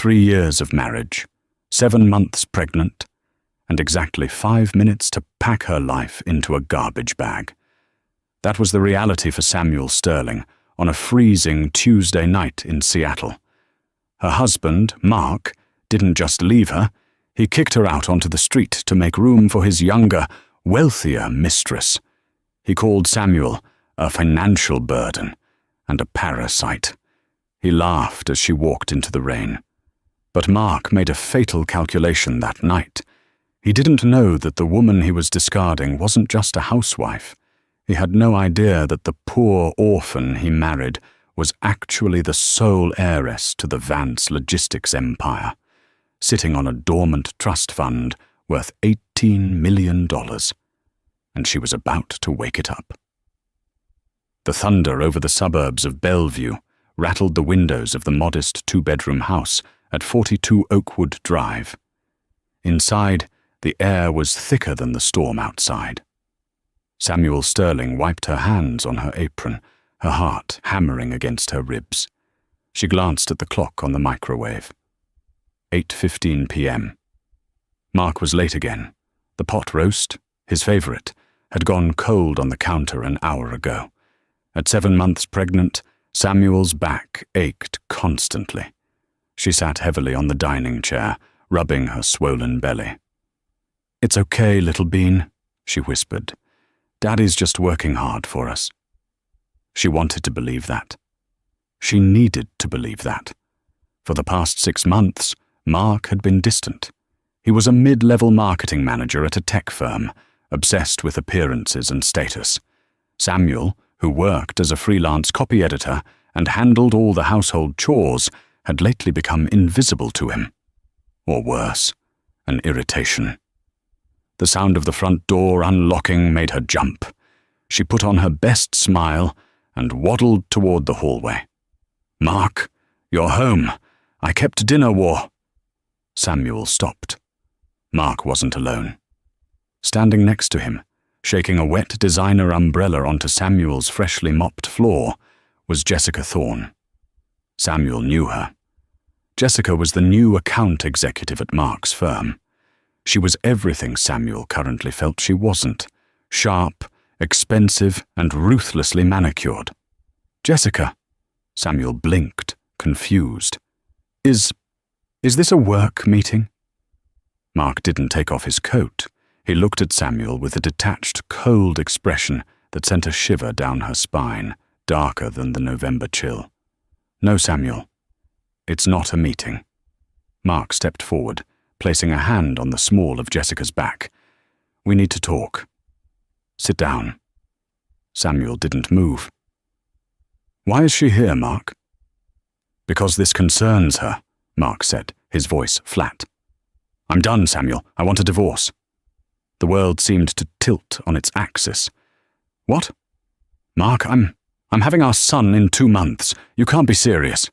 3 years of marriage, 7 months pregnant, and exactly 5 minutes to pack her life into a garbage bag. That was the reality for Samuel Sterling on a freezing Tuesday night in Seattle. Her husband, Mark, didn't just leave her, he kicked her out onto the street to make room for his younger, wealthier mistress. He called Samuel a financial burden and a parasite. He laughed as she walked into the rain. But Mark made a fatal calculation that night. He didn't know that the woman he was discarding wasn't just a housewife. He had no idea that the poor orphan he married was actually the sole heiress to the Vance logistics empire, sitting on a dormant trust fund worth $18 million. And she was about to wake it up. The thunder over the suburbs of Bellevue rattled the windows of the modest 2-bedroom house at 42 Oakwood Drive. Inside, the air was thicker than the storm outside. Samuel Sterling wiped her hands on her apron, her heart hammering against her ribs. She glanced at the clock on the microwave. 8:15 p.m. Mark was late again. The pot roast, his favorite, had gone cold on the counter an hour ago. At 7 months pregnant, Samuel's back ached constantly. She sat heavily on the dining chair, rubbing her swollen belly. "It's okay, little bean," she whispered. "Daddy's just working hard for us." She wanted to believe that. She needed to believe that. For the past 6 months, Mark had been distant. He was a mid-level marketing manager at a tech firm, obsessed with appearances and status. Samuel, who worked as a freelance copy editor and handled all the household chores, had lately become invisible to him. Or worse, an irritation. The sound of the front door unlocking made her jump. She put on her best smile and waddled toward the hallway. "Mark, you're home. I kept dinner Samuel stopped. Mark wasn't alone. Standing next to him, shaking a wet designer umbrella onto Samuel's freshly mopped floor, was Jessica Thorne. Samuel knew her. Jessica was the new account executive at Mark's firm. She was everything Samuel currently felt she wasn't: sharp, expensive, and ruthlessly manicured. "Jessica," Samuel blinked, confused. Is this a work meeting?" Mark didn't take off his coat. He looked at Samuel with a detached, cold expression that sent a shiver down her spine, darker than the November chill. "No, Samuel. It's not a meeting." Mark stepped forward, placing a hand on the small of Jessica's back. "We need to talk. Sit down." Samuel didn't move. "Why is she here, Mark?" "Because this concerns her," Mark said, his voice flat. "I'm done, Samuel. I want a divorce." The world seemed to tilt on its axis. "What?" "Mark, I'm having our son in 2 months. You can't be serious."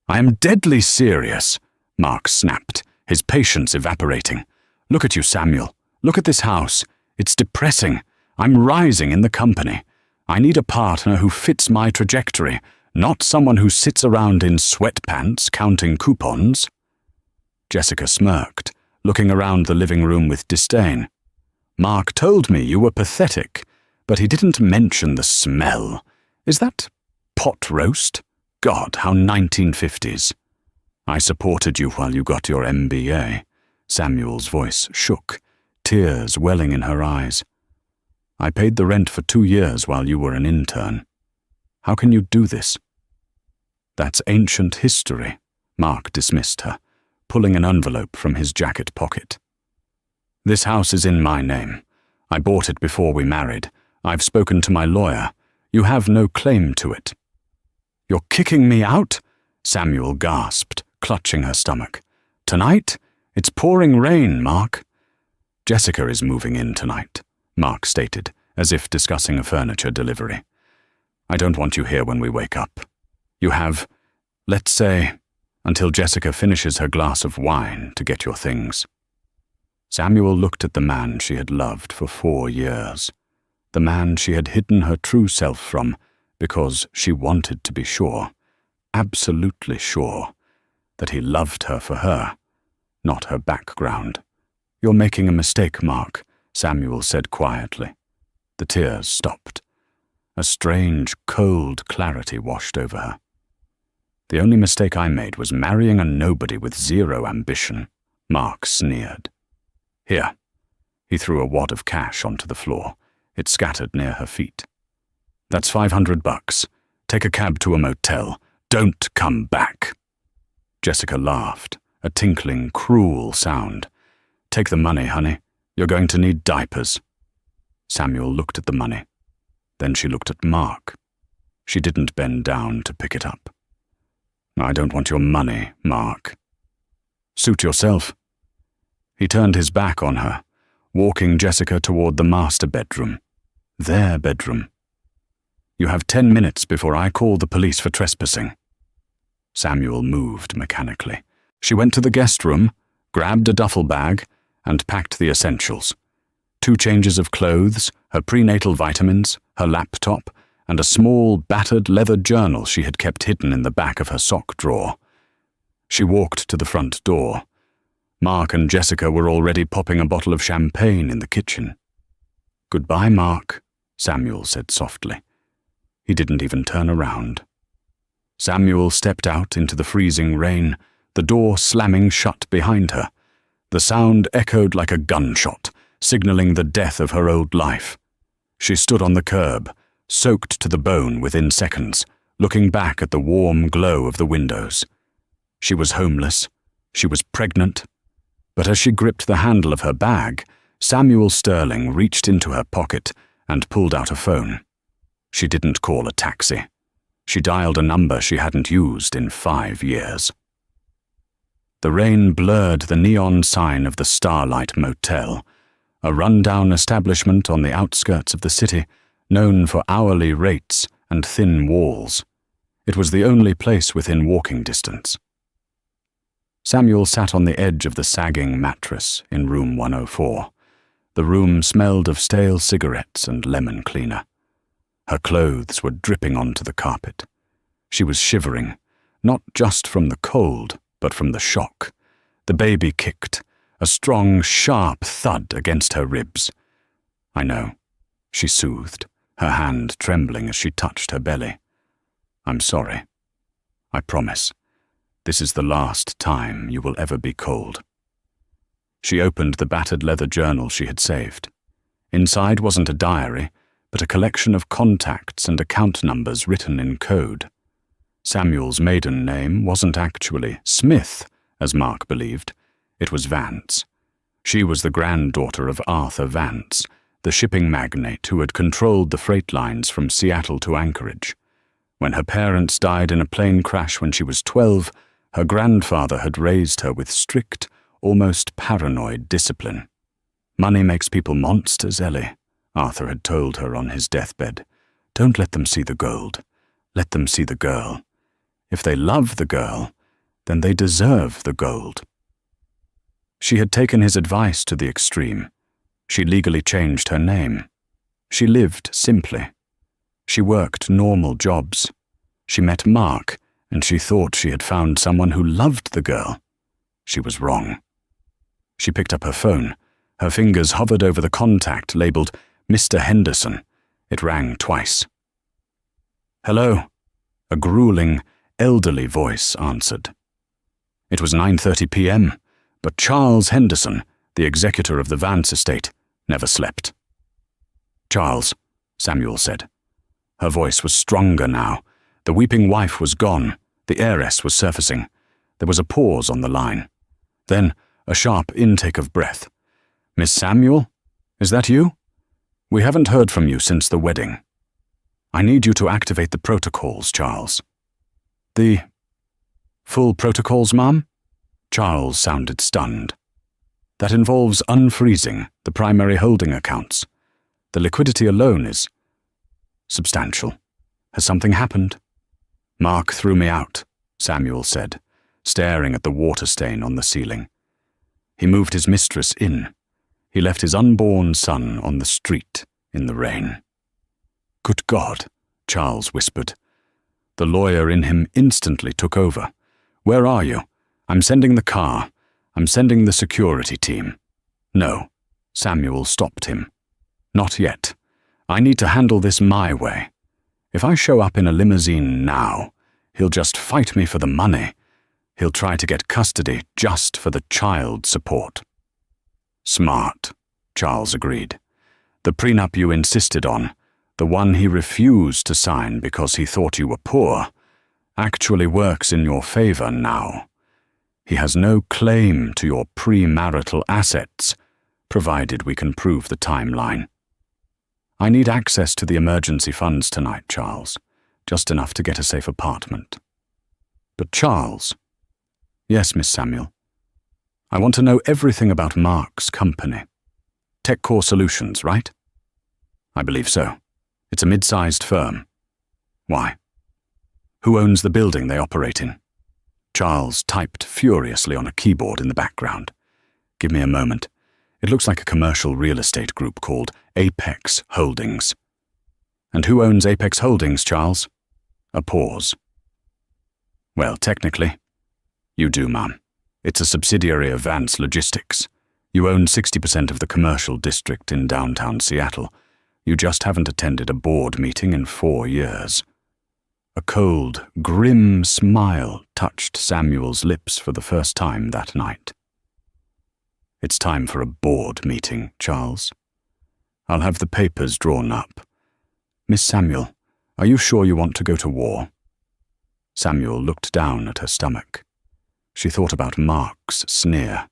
"I am deadly serious," Mark snapped, his patience evaporating. "Look at you, Samuel. Look at this house. It's depressing. I'm rising in the company. I need a partner who fits my trajectory, not someone who sits around in sweatpants counting coupons." Jessica smirked, looking around the living room with disdain. "Mark told me you were pathetic, but he didn't mention the smell. Is that pot roast? God, how 1950s. I supported you while you got your MBA. Samuel's voice shook, tears welling in her eyes. I paid the rent for 2 years while you were an intern. How can you do this? That's ancient history, Mark dismissed her, pulling an envelope from his jacket pocket. This house is in my name. I bought it before we married. I've spoken to my lawyer. You have no claim to it. You're kicking me out? Samuel gasped, clutching her stomach. Tonight? It's pouring rain, Mark. Jessica is moving in tonight, Mark stated, as if discussing a furniture delivery. I don't want you here when we wake up. You have, let's say, until Jessica finishes her glass of wine to get your things. Samuel looked at the man she had loved for 4 years, the man she had hidden her true self from because she wanted to be sure, absolutely sure, that he loved her for her, not her background. "You're making a mistake, Mark," Samuel said quietly. The tears stopped. A strange, cold clarity washed over her. "The only mistake I made was marrying a nobody with zero ambition," Mark sneered. "Here." He threw a wad of cash onto the floor. It scattered near her feet. "That's $500. Take a cab to a motel. Don't come back." Jessica laughed, a tinkling, cruel sound. "Take the money, honey. You're going to need diapers." Samuel looked at the money. Then she looked at Mark. She didn't bend down to pick it up. "I don't want your money, Mark." "Suit yourself." He turned his back on her, walking Jessica toward the master bedroom. Their bedroom. "You have 10 minutes before I call the police for trespassing." Samuel moved mechanically. She went to the guest room, grabbed a duffel bag, and packed the essentials. 2 changes of clothes, her prenatal vitamins, her laptop, and a small, battered leather journal she had kept hidden in the back of her sock drawer. She walked to the front door. Mark and Jessica were already popping a bottle of champagne in the kitchen. "Goodbye, Mark," Samuel said softly. He didn't even turn around. Samuel stepped out into the freezing rain, the door slamming shut behind her. The sound echoed like a gunshot, signaling the death of her old life. She stood on the curb, soaked to the bone within seconds, looking back at the warm glow of the windows. She was homeless. She was pregnant. But as she gripped the handle of her bag, Samuel Sterling reached into her pocket and pulled out a phone. She didn't call a taxi. She dialed a number she hadn't used in 5 years. The rain blurred the neon sign of the Starlight Motel, a run-down establishment on the outskirts of the city, known for hourly rates and thin walls. It was the only place within walking distance. Samuel sat on the edge of the sagging mattress in room 104. The room smelled of stale cigarettes and lemon cleaner. Her clothes were dripping onto the carpet. She was shivering, not just from the cold, but from the shock. The baby kicked, a strong, sharp thud against her ribs. "I know," she soothed, her hand trembling as she touched her belly. "I'm sorry. I promise. This is the last time you will ever be cold." She opened the battered leather journal she had saved. Inside wasn't a diary, but a collection of contacts and account numbers written in code. Samuel's maiden name wasn't actually Smith, as Mark believed. It was Vance. She was the granddaughter of Arthur Vance, the shipping magnate who had controlled the freight lines from Seattle to Anchorage. When her parents died in a plane crash when she was 12, her grandfather had raised her with strict, almost paranoid discipline. "Money makes people monsters, Ellie," Arthur had told her on his deathbed. "Don't let them see the gold. Let them see the girl. If they love the girl, then they deserve the gold." She had taken his advice to the extreme. She legally changed her name. She lived simply. She worked normal jobs. She met Mark, and she thought she had found someone who loved the girl. She was wrong. She picked up her phone. Her fingers hovered over the contact labeled Mr. Henderson. It rang twice. "Hello," a grueling, elderly voice answered. It was 9:30 p.m., but Charles Henderson, the executor of the Vance estate, never slept. "Charles," Samuel said. Her voice was stronger now. The weeping wife was gone. The heiress was surfacing. There was a pause on the line. Then a sharp intake of breath. "Miss Samuel? Is that you? We haven't heard from you since the wedding. I need you to activate the protocols, Charles." "The full protocols, ma'am?" Charles sounded stunned. "That involves unfreezing the primary holding accounts. The liquidity alone is substantial. Has something happened?" "Mark threw me out," Samuel said, staring at the water stain on the ceiling. He moved his mistress in. He left his unborn son on the street in the rain. "Good God," Charles whispered. The lawyer in him instantly took over. "Where are you? I'm sending the car. I'm sending the security team. No, Samuel stopped him. Not yet. I need to handle this my way. If I show up in a limousine now, he'll just fight me for the money. He'll try to get custody just for the child support. Smart, Charles agreed. The prenup you insisted on, the one he refused to sign because he thought you were poor, actually works in your favor now. He has no claim to your premarital assets, provided we can prove the timeline. I need access to the emergency funds tonight, Charles, just enough to get a safe apartment. But Charles... Yes, Miss Samuel. I want to know everything about Mark's company. TechCore Solutions, right? I believe so. It's a mid-sized firm. Why? Who owns the building they operate in? Charles typed furiously on a keyboard in the background. Give me a moment. It looks like a commercial real estate group called Apex Holdings. And who owns Apex Holdings, Charles? A pause. Well, technically, you do, ma'am. It's a subsidiary of Vance Logistics. You own 60% of the commercial district in downtown Seattle. You just haven't attended a board meeting in 4 years. A cold, grim smile touched Samuel's lips for the first time that night. It's time for a board meeting, Charles. I'll have the papers drawn up. Miss Samuel, are you sure you want to go to war? Samuel looked down at her stomach. She thought about Mark's sneer.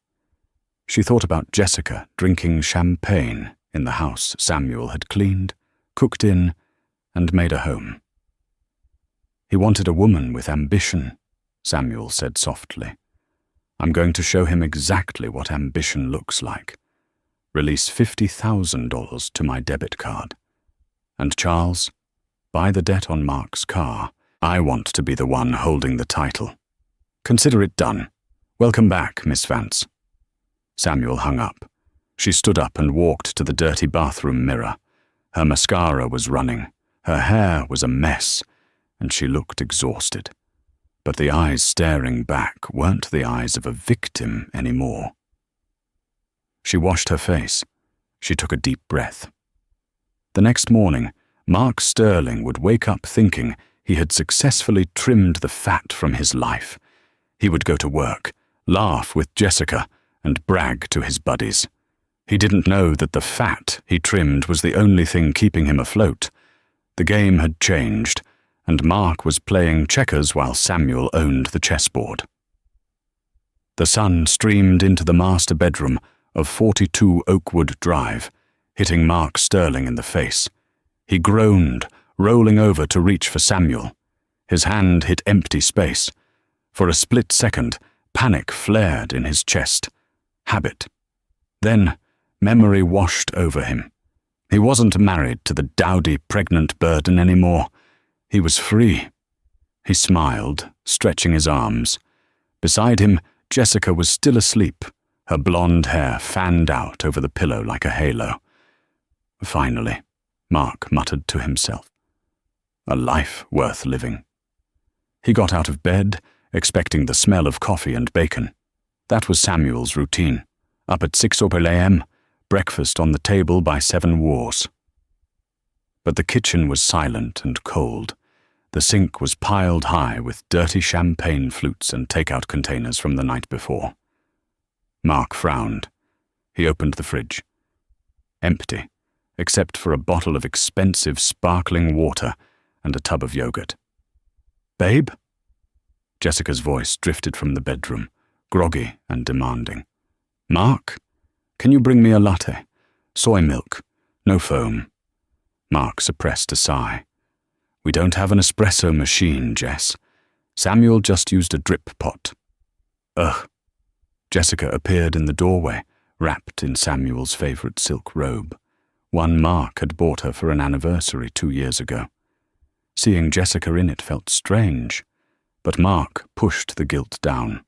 She thought about Jessica drinking champagne in the house Samuel had cleaned, cooked in, and made a home. He wanted a woman with ambition, Samuel said softly. I'm going to show him exactly what ambition looks like. Release $50,000 to my debit card. And Charles, buy the debt on Mark's car. I want to be the one holding the title. Consider it done. Welcome back, Miss Vance. Samuel hung up. She stood up and walked to the dirty bathroom mirror. Her mascara was running. Her hair was a mess, and she looked exhausted. But the eyes staring back weren't the eyes of a victim anymore. She washed her face. She took a deep breath. The next morning, Mark Sterling would wake up thinking he had successfully trimmed the fat from his life. He would go to work, laugh with Jessica, and brag to his buddies. He didn't know that the fat he trimmed was the only thing keeping him afloat. The game had changed, and Mark was playing checkers while Samuel owned the chessboard. The sun streamed into the master bedroom of 42 Oakwood Drive, hitting Mark Sterling in the face. He groaned, rolling over to reach for Samuel. His hand hit empty space. For a split second, panic flared in his chest. Habit. Then, memory washed over him. He wasn't married to the dowdy pregnant burden anymore. He was free. He smiled, stretching his arms. Beside him, Jessica was still asleep, her blonde hair fanned out over the pillow like a halo. Finally, Mark muttered to himself. A life worth living. He got out of bed, expecting the smell of coffee and bacon. That was Samuel's routine. Up at 6 a.m., breakfast on the table by 7 wars. But the kitchen was silent and cold. The sink was piled high with dirty champagne flutes and takeout containers from the night before. Mark frowned. He opened the fridge. Empty, except for a bottle of expensive sparkling water and a tub of yogurt. Babe? Jessica's voice drifted from the bedroom, groggy and demanding. Mark? Can you bring me a latte? Soy milk, no foam. Mark suppressed a sigh. We don't have an espresso machine, Jess. Samuel just used a drip pot. Ugh. Jessica appeared in the doorway, wrapped in Samuel's favorite silk robe, one Mark had bought her for an anniversary 2 years ago. Seeing Jessica in it felt strange, but Mark pushed the guilt down.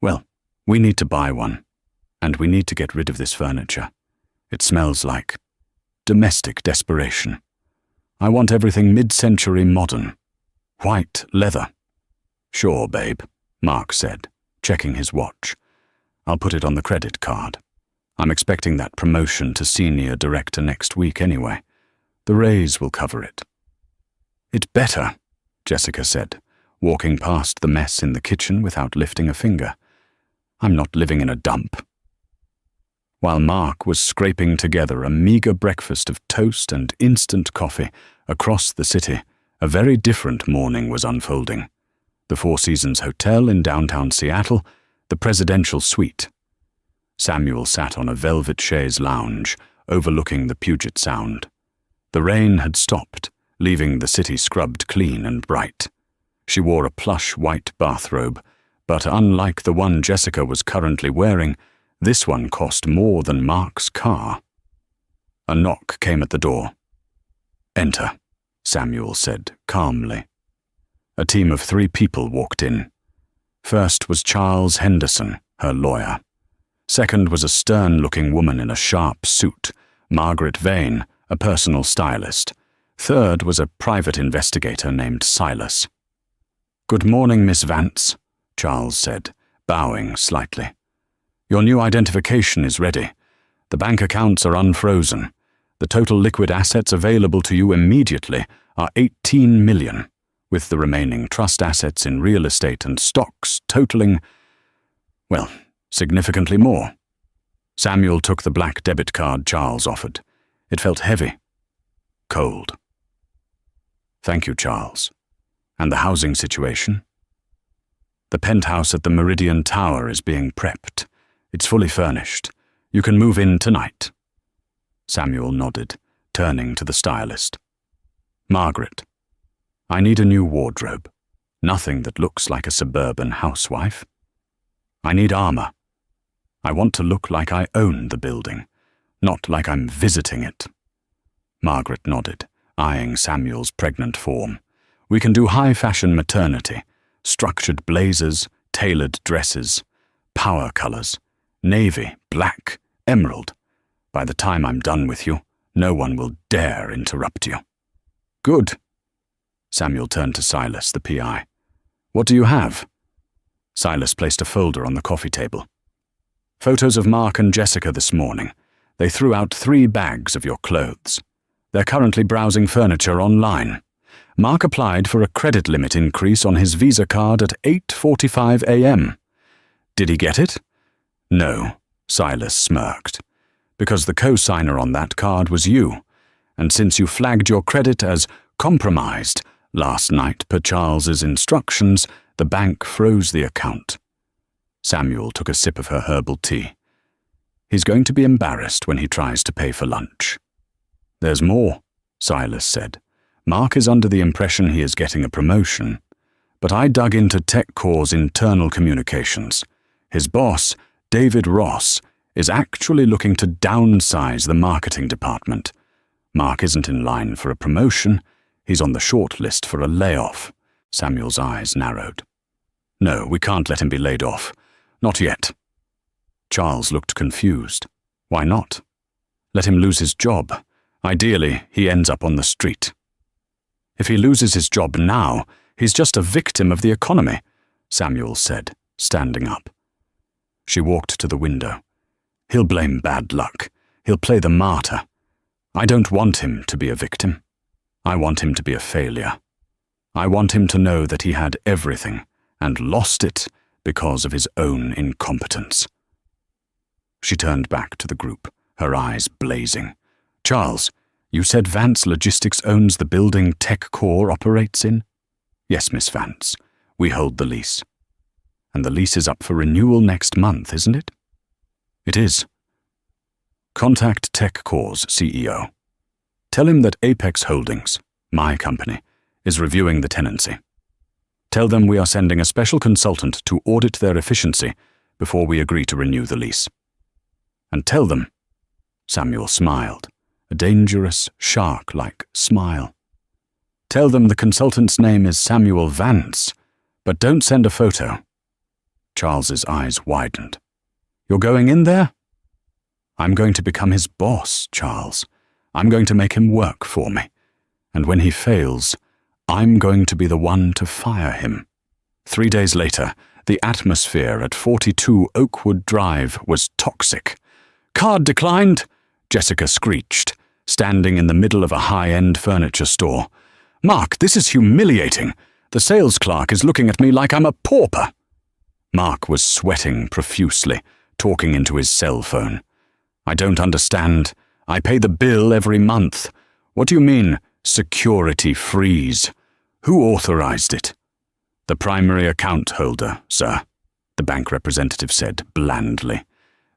Well, we need to buy one, and we need to get rid of this furniture. It smells like domestic desperation. I want everything mid-century modern. White leather. Sure, babe, Mark said, checking his watch. "I'll put it on the credit card. I'm expecting that promotion to senior director next week anyway. The raise will cover it." "It better," Jessica said, walking past the mess in the kitchen without lifting a finger. "I'm not living in a dump." While Mark was scraping together a meager breakfast of toast and instant coffee across the city, a very different morning was unfolding. The Four Seasons Hotel in downtown Seattle, the presidential suite. Samuel sat on a velvet chaise lounge overlooking the Puget Sound. The rain had stopped, leaving the city scrubbed clean and bright. She wore a plush white bathrobe, but unlike the one Jessica was currently wearing, this one cost more than Mark's car. A knock came at the door. "Enter," Samuel said calmly. A team of 3 people walked in. First was Charles Henderson, her lawyer. Second was a stern-looking woman in a sharp suit, Margaret Vane, a personal stylist. Third was a private investigator named Silas. "Good morning, Miss Vance," Charles said, bowing slightly. "Your new identification is ready. The bank accounts are unfrozen. The total liquid assets available to you immediately are 18 million, with the remaining trust assets in real estate and stocks totaling, well, significantly more." Samuel took the black debit card Charles offered. It felt heavy, cold. "Thank you, Charles. And the housing situation?" "The penthouse at the Meridian Tower is being prepped. It's fully furnished. You can move in tonight." Samuel nodded, turning to the stylist. "Margaret, I need a new wardrobe. Nothing that looks like a suburban housewife. I need armor. I want to look like I own the building, not like I'm visiting it." Margaret nodded, eyeing Samuel's pregnant form. "We can do high-fashion maternity, structured blazers, tailored dresses, power colors, navy, black, emerald. By the time I'm done with you, no one will dare interrupt you." "Good." Samuel turned to Silas, the PI. "What do you have?" Silas placed a folder on the coffee table. "Photos of Mark and Jessica this morning. They threw out 3 bags of your clothes. They're currently browsing furniture online. Mark applied for a credit limit increase on his Visa card at 8:45 a.m. Did he get it?" "No," Silas smirked, "because the co-signer on that card was you, and since you flagged your credit as compromised last night per Charles's instructions, the bank froze the account." Samuel took a sip of her herbal tea. "He's going to be embarrassed when he tries to pay for lunch." "There's more," Silas said. "Mark is under the impression he is getting a promotion, but I dug into TechCore's internal communications. His boss, David Ross, is actually looking to downsize the marketing department. Mark isn't in line for a promotion. He's on the short list for a layoff." Samuel's eyes narrowed. "No, we can't let him be laid off. Not yet." Charles looked confused. "Why not? Let him lose his job. Ideally, he ends up on the street." "If he loses his job now, he's just a victim of the economy," Samuel said, standing up. She walked to the window. "He'll blame bad luck. He'll play the martyr. I don't want him to be a victim. I want him to be a failure. I want him to know that he had everything and lost it because of his own incompetence." She turned back to the group, her eyes blazing. "Charles, you said Vance Logistics owns the building TechCore operates in?" "Yes, Miss Vance. We hold the lease." "And the lease is up for renewal next month, isn't it?" "It is." "Contact TechCore's CEO. Tell him that Apex Holdings, my company, is reviewing the tenancy. Tell them we are sending a special consultant to audit their efficiency before we agree to renew the lease. And tell them," Samuel smiled, a dangerous, shark-like smile. "Tell them the consultant's name is Samuel Vance, but don't send a photo." Charles's eyes widened. "You're going in there?" "I'm going to become his boss, Charles. I'm going to make him work for me. And when he fails, I'm going to be the one to fire him." 3 days later, The atmosphere at 42 Oakwood Drive was toxic. "Card declined," Jessica screeched, standing in the middle of a high-end furniture store. "Mark, this is humiliating. The sales clerk is looking at me like I'm a pauper." Mark was sweating profusely, talking into his cell phone. "I don't understand. I pay the bill every month. What do you mean, security freeze? Who authorized it?" "The primary account holder, sir," the bank representative said blandly.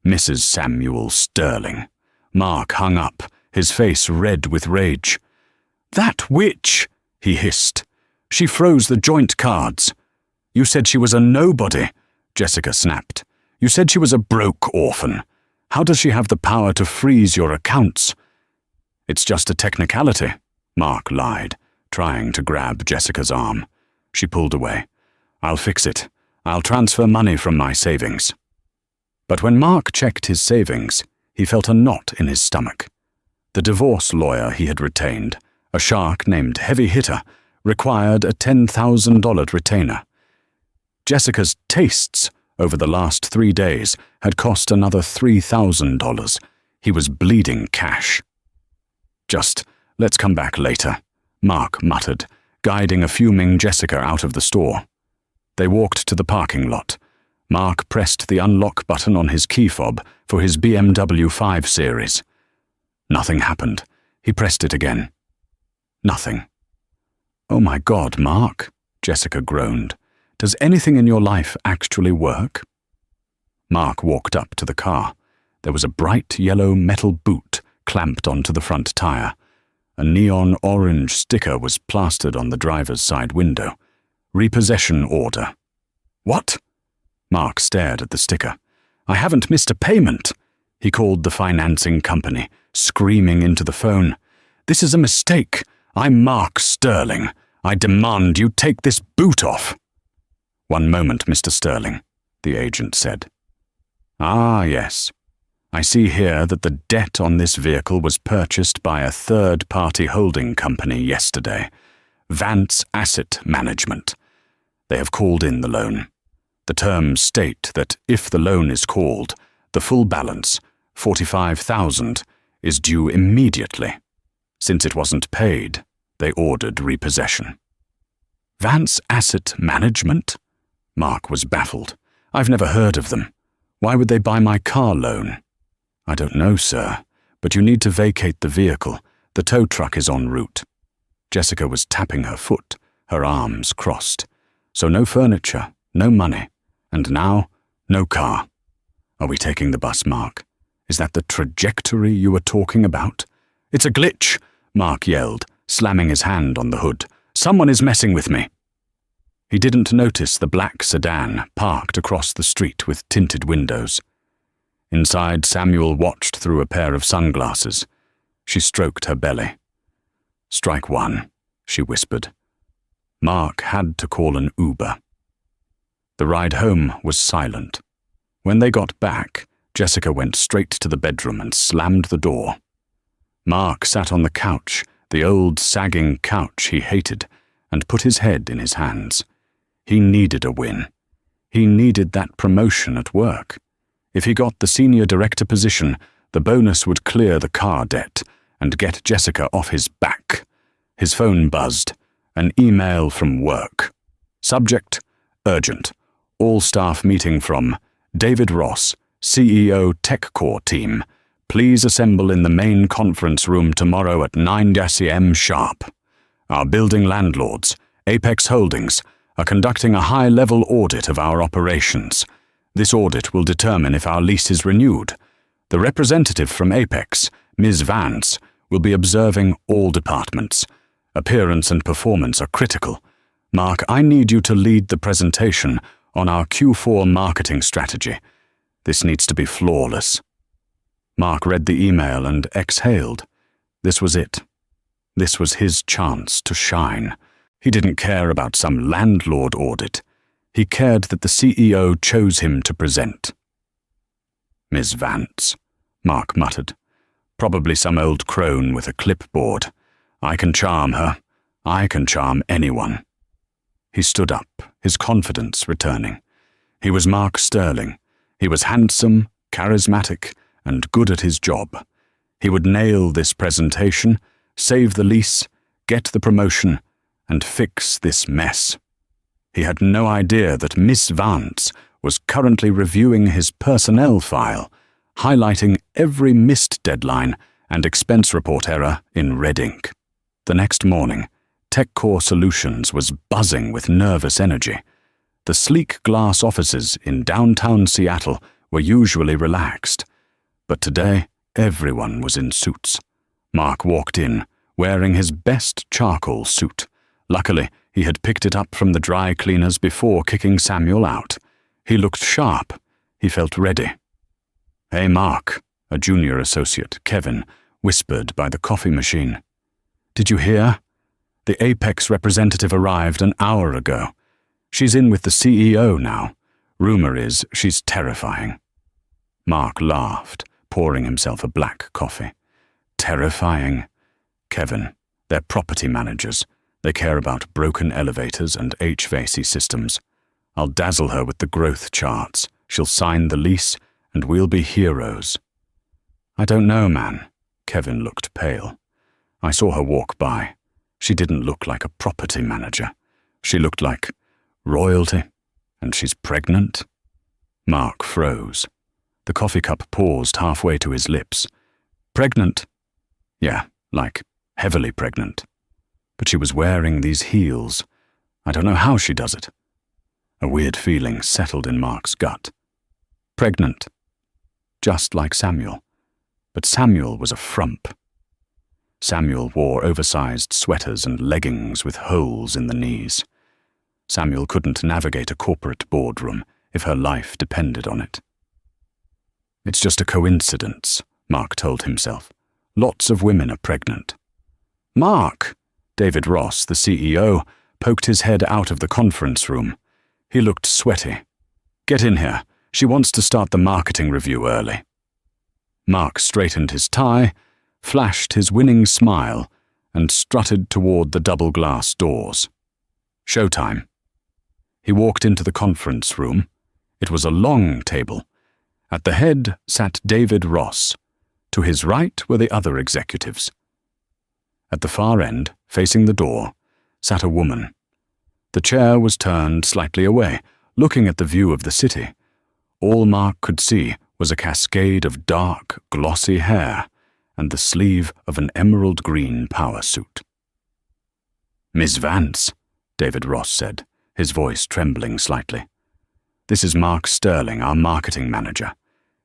"Mrs. Samuel Sterling." Mark hung up, his face red with rage. "That witch!" he hissed. "She froze the joint cards." "You said she was a nobody," Jessica snapped. "You said she was a broke orphan. How does she have the power to freeze your accounts?" "It's just a technicality," Mark lied, trying to grab Jessica's arm. She pulled away. "I'll fix it. I'll transfer money from my savings." But when Mark checked his savings, he felt a knot in his stomach. The divorce lawyer he had retained, a shark named Heavy Hitter, required a $10,000 retainer. Jessica's tastes over the last 3 days had cost another $3,000. He was bleeding cash. "Just, let's come back later," Mark muttered, guiding a fuming Jessica out of the store. They walked to the parking lot. Mark pressed the unlock button on his key fob for his BMW 5 Series. Nothing happened. He pressed it again. Nothing. "Oh my God, Mark," Jessica groaned. "Does anything in your life actually work?" Mark walked up to the car. There was a bright yellow metal boot clamped onto the front tire. A neon orange sticker was plastered on the driver's side window. "Repossession order." "What?" Mark stared at the sticker. "I haven't missed a payment." He called the financing company, screaming into the phone. "This is a mistake. I'm Mark Sterling. I demand you take this boot off." "One moment, Mr. Sterling," the agent said. "Ah, yes. I see here that the debt on this vehicle was purchased by a third-party holding company yesterday, Vance Asset Management. They have called in the loan. The terms state that if the loan is called, the full balance, $45,000, is due immediately. Since it wasn't paid, they ordered repossession." "Vance Asset Management?" Mark was baffled. "I've never heard of them. Why would they buy my car loan?" "I don't know, sir, but you need to vacate the vehicle. The tow truck is en route." Jessica was tapping her foot, her arms crossed. "So no furniture, no money, and now, no car. Are we taking the bus, Mark? Is that the trajectory you were talking about?" "It's a glitch," Mark yelled, slamming his hand on the hood. "Someone is messing with me." He didn't notice the black sedan parked across the street with tinted windows. Inside, Samuel watched through a pair of sunglasses. She stroked her belly. "Strike one," she whispered. Mark had to call an Uber. The ride home was silent. When they got back, Jessica went straight to the bedroom and slammed the door. Mark sat on the couch, the old sagging couch he hated, and put his head in his hands. He needed a win. He needed that promotion at work. If he got the senior director position, the bonus would clear the car debt and get Jessica off his back. His phone buzzed. An email from work. Subject: urgent. All staff meeting from David Ross, CEO Tech Core Team. Please assemble in the main conference room tomorrow at 9 a.m. sharp. Our building landlords, Apex Holdings, are conducting a high-level audit of our operations. This audit will determine if our lease is renewed. The representative from Apex, Ms. Vance, will be observing all departments. Appearance and performance are critical. Mark, I need you to lead the presentation on our Q4 marketing strategy. This needs to be flawless. Mark read the email and exhaled. This was it. This was his chance to shine. He didn't care about some landlord audit. He cared that the CEO chose him to present. "Ms. Vance," Mark muttered. "Probably some old crone with a clipboard. I can charm her. I can charm anyone." He stood up, his confidence returning. He was Mark Sterling. He was handsome, charismatic, and good at his job. He would nail this presentation, save the lease, get the promotion, and fix this mess. He had no idea that Miss Vance was currently reviewing his personnel file, highlighting every missed deadline and expense report error in red ink. The next morning, TechCore Solutions was buzzing with nervous energy. The sleek glass offices in downtown Seattle were usually relaxed, but today everyone was in suits. Mark walked in, wearing his best charcoal suit. Luckily, he had picked it up from the dry cleaners before kicking Samuel out. He looked sharp. He felt ready. "Hey, Mark," a junior associate, Kevin, whispered by the coffee machine. "Did you hear? The Apex representative arrived an hour ago. She's in with the CEO now. Rumor is she's terrifying." Mark laughed, pouring himself a black coffee. "Terrifying? Kevin, they're property managers. They care about broken elevators and HVAC systems. I'll dazzle her with the growth charts. She'll sign the lease, and we'll be heroes." "I don't know, man." Kevin looked pale. "I saw her walk by. She didn't look like a property manager. She looked like royalty, and she's pregnant." Mark froze. The coffee cup paused halfway to his lips. "Pregnant?" "Yeah, like heavily pregnant. But she was wearing these heels. I don't know how she does it." A weird feeling settled in Mark's gut. Pregnant. Just like Samuel. But Samuel was a frump. Samuel wore oversized sweaters and leggings with holes in the knees. Samuel couldn't navigate a corporate boardroom if her life depended on it. "It's just a coincidence," Mark told himself. "Lots of women are pregnant." "Mark!" David Ross, the CEO, poked his head out of the conference room. He looked sweaty. "Get in here. She wants to start the marketing review early." Mark straightened his tie, flashed his winning smile, and strutted toward the double-glass doors. Showtime. He walked into the conference room. It was a long table. At the head sat David Ross. To his right were the other executives. At the far end, facing the door, sat a woman. The chair was turned slightly away, looking at the view of the city. All Mark could see was a cascade of dark, glossy hair and the sleeve of an emerald green power suit. "Miss Vance," David Ross said, his voice trembling slightly. "This is Mark Sterling, our marketing manager.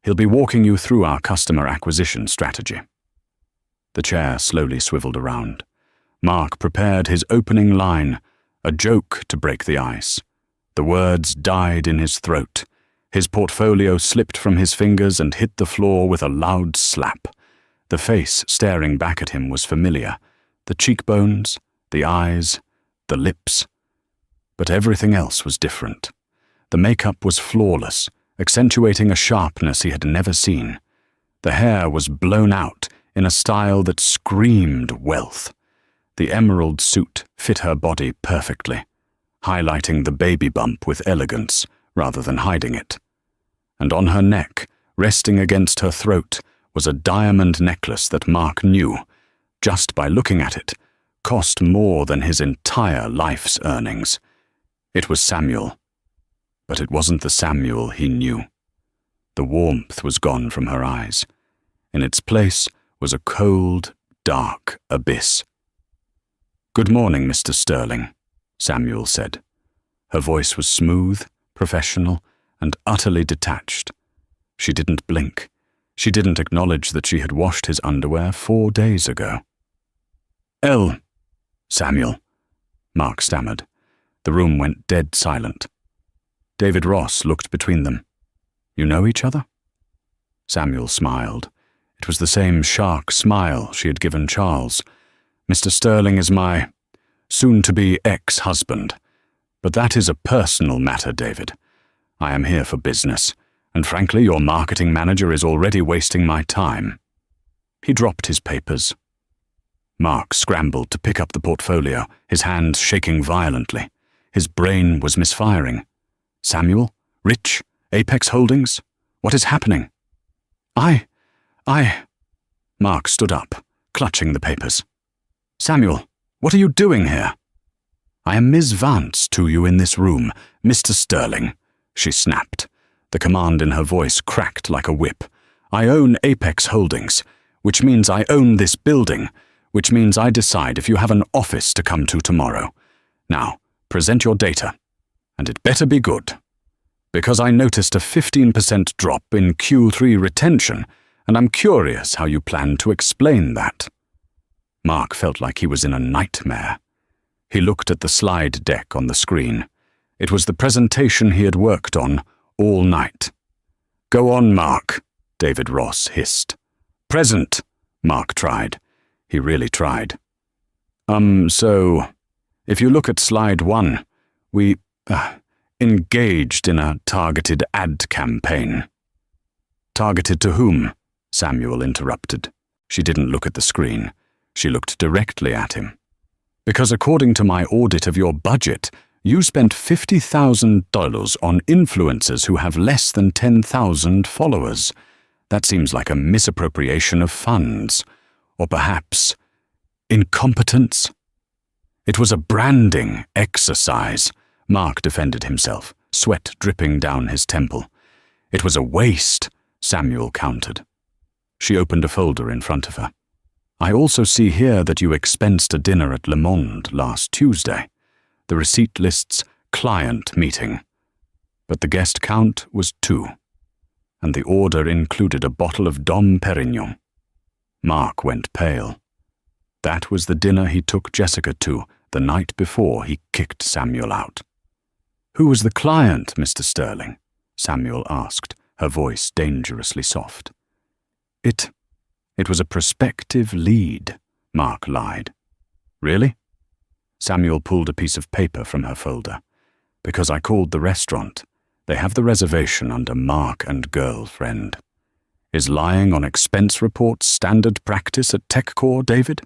He'll be walking you through our customer acquisition strategy." The chair slowly swiveled around. Mark prepared his opening line, a joke to break the ice. The words died in his throat. His portfolio slipped from his fingers and hit the floor with a loud slap. The face staring back at him was familiar. The cheekbones, the eyes, the lips. But everything else was different. The makeup was flawless, accentuating a sharpness he had never seen. The hair was blown out in a style that screamed wealth. The emerald suit fit her body perfectly, highlighting the baby bump with elegance rather than hiding it. And on her neck, resting against her throat, was a diamond necklace that Mark knew, just by looking at it, cost more than his entire life's earnings. It was Samuel. But it wasn't the Samuel he knew. The warmth was gone from her eyes. In its place was a cold, dark abyss. "Good morning, Mr. Sterling," Samuel said. Her voice was smooth, professional, and utterly detached. She didn't blink. She didn't acknowledge that she had washed his underwear 4 days ago. Samuel," Mark stammered. The room went dead silent. David Ross looked between them. "You know each other?" Samuel smiled. It was the same shark smile she had given Charles. "Mr. Sterling is my soon-to-be ex-husband. But that is a personal matter, David. I am here for business, and frankly, your marketing manager is already wasting my time." He dropped his papers. Mark scrambled to pick up the portfolio, his hands shaking violently. His brain was misfiring. Samuel? Rich? Apex Holdings? What is happening? I... Mark stood up, clutching the papers. Samuel, what are you doing here? I am Ms. Vance to you in this room, Mr. Sterling, she snapped. The command in her voice cracked like a whip. I own Apex Holdings, which means I own this building, which means I decide if you have an office to come to tomorrow. Now, present your data. And it better be good. Because I noticed a 15% drop in Q3 retention, and I'm curious how you plan to explain that. Mark felt like he was in a nightmare. He looked at the slide deck on the screen. It was the presentation he had worked on all night. Go on, Mark, David Ross hissed. Present, Mark tried. He really tried. So, if you look at slide 1, we, engaged in a targeted ad campaign. Targeted to whom? Samuel interrupted. She didn't look at the screen. She looked directly at him. Because according to my audit of your budget, you spent $50,000 on influencers who have less than 10,000 followers. That seems like a misappropriation of funds. Or perhaps incompetence? It was a branding exercise. Mark defended himself, sweat dripping down his temple. It was a waste, Samuel countered. She opened a folder in front of her. I also see here that you expensed a dinner at Le Monde last Tuesday. The receipt lists client meeting. But the guest count was 2, and the order included a bottle of Dom Perignon. Mark went pale. That was the dinner he took Jessica to the night before he kicked Samuel out. Who was the client, Mr. Sterling? Samuel asked, her voice dangerously soft. It was a prospective lead, Mark lied. Really? Samuel pulled a piece of paper from her folder. Because I called the restaurant. They have the reservation under Mark and girlfriend. Is lying on expense reports standard practice at TechCore, David?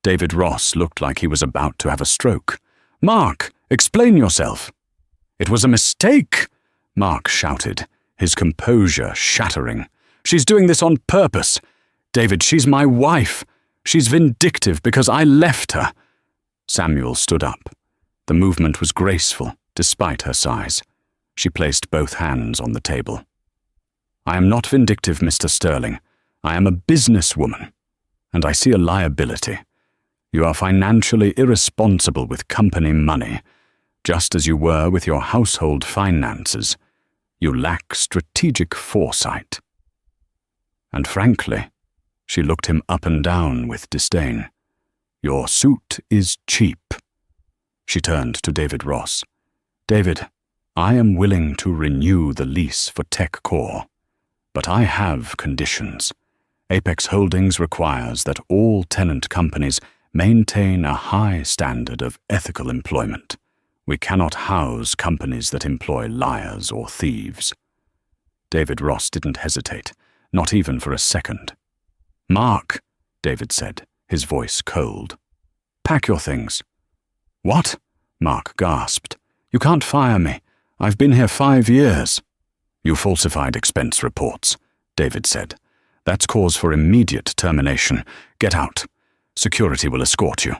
David Ross looked like he was about to have a stroke. Mark, explain yourself. It was a mistake, Mark shouted, his composure shattering. She's doing this on purpose. David, she's my wife. She's vindictive because I left her. Samuel stood up. The movement was graceful, despite her size. She placed both hands on the table. I am not vindictive, Mr. Sterling. I am a businesswoman, and I see a liability. You are financially irresponsible with company money, just as you were with your household finances. You lack strategic foresight. And frankly, she looked him up and down with disdain. Your suit is cheap. She turned to David Ross. David, I am willing to renew the lease for TechCore, but I have conditions. Apex Holdings requires that all tenant companies maintain a high standard of ethical employment. We cannot house companies that employ liars or thieves. David Ross didn't hesitate, not even for a second. Mark, David said, his voice cold. Pack your things. What? Mark gasped. You can't fire me. I've been here 5 years. You falsified expense reports, David said. That's cause for immediate termination. Get out. Security will escort you.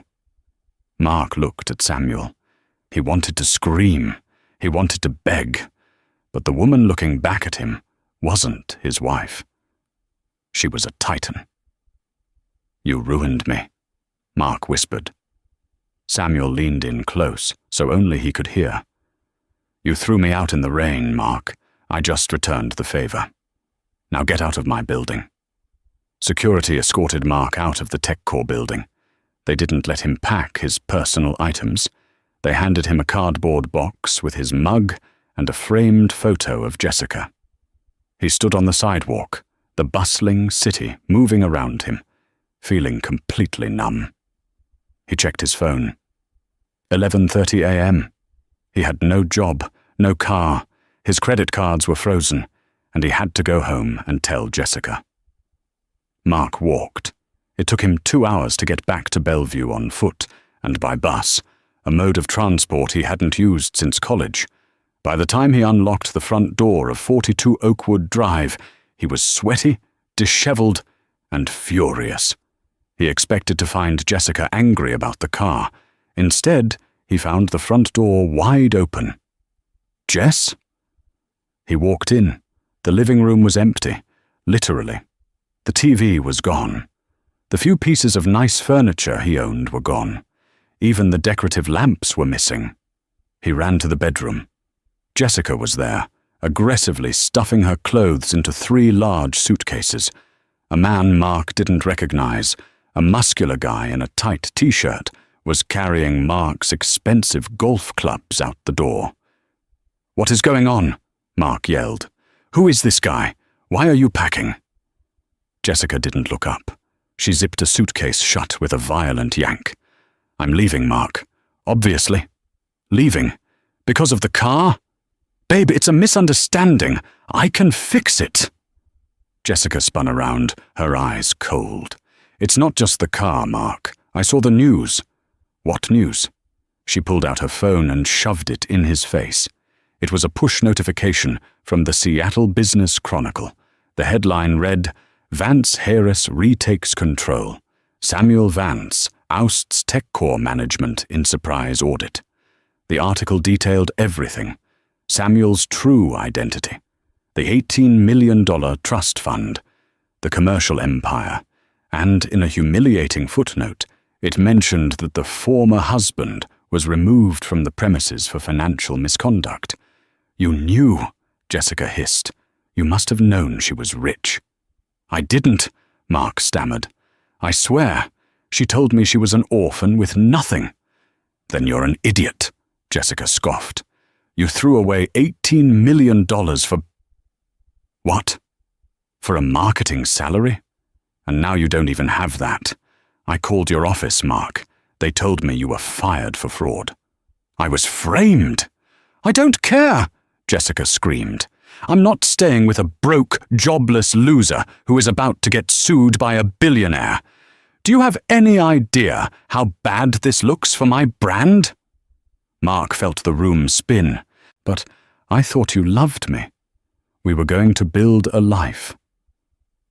Mark looked at Samuel. He wanted to scream. He wanted to beg. But the woman looking back at him wasn't his wife. She was a titan. You ruined me, Mark whispered. Samuel leaned in close, so only he could hear. You threw me out in the rain, Mark. I just returned the favor. Now get out of my building. Security escorted Mark out of the TechCore building. They didn't let him pack his personal items. They handed him a cardboard box with his mug and a framed photo of Jessica. He stood on the sidewalk, the bustling city moving around him, feeling completely numb. He checked his phone. 11:30 a.m. He had no job, no car, his credit cards were frozen, and he had to go home and tell Jessica. Mark walked. It took him 2 hours to get back to Bellevue on foot and by bus, a mode of transport he hadn't used since college. By the time he unlocked the front door of 42 Oakwood Drive, he was sweaty, disheveled, and furious. He expected to find Jessica angry about the car. Instead, he found the front door wide open. Jess? He walked in. The living room was empty, literally. The TV was gone. The few pieces of nice furniture he owned were gone. Even the decorative lamps were missing. He ran to the bedroom. Jessica was there, aggressively stuffing her clothes into 3 large suitcases. A man Mark didn't recognize, a muscular guy in a tight t-shirt, was carrying Mark's expensive golf clubs out the door. "What is going on?" Mark yelled. "Who is this guy? Why are you packing?" Jessica didn't look up. She zipped a suitcase shut with a violent yank. "I'm leaving, Mark. Obviously. Leaving? Because of the car? Babe, it's a misunderstanding. I can fix it." Jessica spun around, her eyes cold. "It's not just the car, Mark. I saw the news." "What news?" She pulled out her phone and shoved it in his face. It was a push notification from the Seattle Business Chronicle. The headline read, "Vance Harris retakes control. Samuel Vance ousts TechCore management in surprise audit." The article detailed everything. Samuel's true identity, the $18 million trust fund, the commercial empire, and in a humiliating footnote, it mentioned that the former husband was removed from the premises for financial misconduct. "You knew," Jessica hissed. "You must have known she was rich." "I didn't," Mark stammered. "I swear, she told me she was an orphan with nothing." "Then you're an idiot," Jessica scoffed. "You threw away $18 million for..." "What? For a marketing salary? And now you don't even have that. I called your office, Mark. They told me you were fired for fraud." "I was framed." "I don't care," Jessica screamed. "I'm not staying with a broke, jobless loser who is about to get sued by a billionaire. Do you have any idea how bad this looks for my brand?" Mark felt the room spin. "But I thought you loved me. We were going to build a life."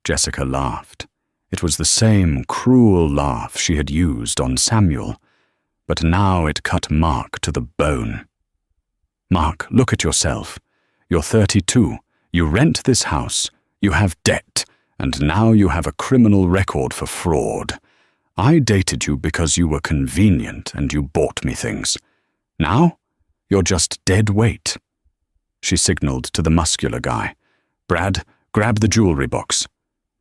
Jessica laughed. It was the same cruel laugh she had used on Samuel, but now it cut Mark to the bone. "Mark, look at yourself. You're 32. You rent this house. You have debt. And now you have a criminal record for fraud. I dated you because you were convenient and you bought me things. Now, you're just dead weight." She signaled to the muscular guy. "Brad, grab the jewelry box."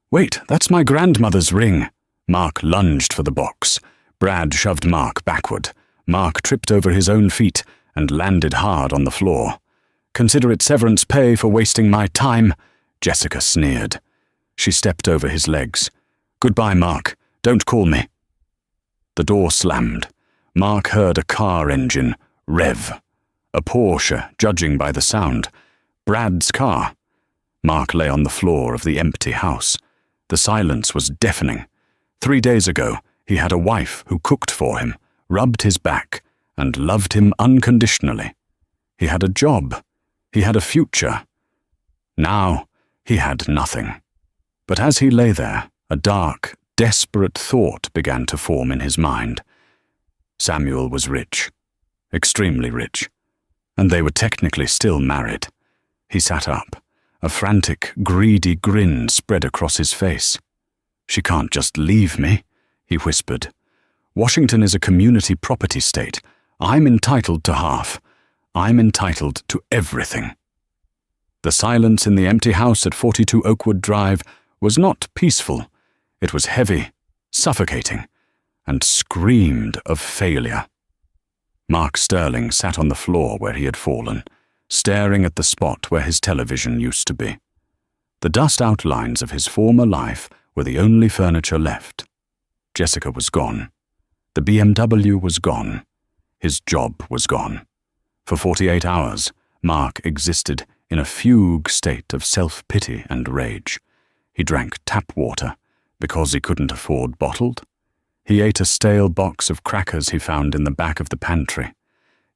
"Wait, that's my grandmother's ring." Mark lunged for the box. Brad shoved Mark backward. Mark tripped over his own feet and landed hard on the floor. "Consider it severance pay for wasting my time," Jessica sneered. She stepped over his legs. "Goodbye, Mark. Don't call me." The door slammed. Mark heard a car engine rev. A Porsche, judging by the sound. Brad's car. Mark lay on the floor of the empty house. The silence was deafening. 3 days ago, he had a wife who cooked for him, rubbed his back, and loved him unconditionally. He had a job. He had a future. Now, he had nothing. But as he lay there, a dark, desperate thought began to form in his mind. Samuel was rich. Extremely rich. And they were technically still married. He sat up. A frantic, greedy grin spread across his face. "She can't just leave me," he whispered. "Washington is a community property state. I'm entitled to half. I'm entitled to everything." The silence in the empty house at 42 Oakwood Drive was not peaceful. It was heavy, suffocating, and screamed of failure. Mark Sterling sat on the floor where he had fallen, staring at the spot where his television used to be. The dust outlines of his former life were the only furniture left. Jessica was gone. The BMW was gone. His job was gone. For 48 hours, Mark existed in a fugue state of self-pity and rage. He drank tap water because he couldn't afford bottled. He ate a stale box of crackers he found in the back of the pantry.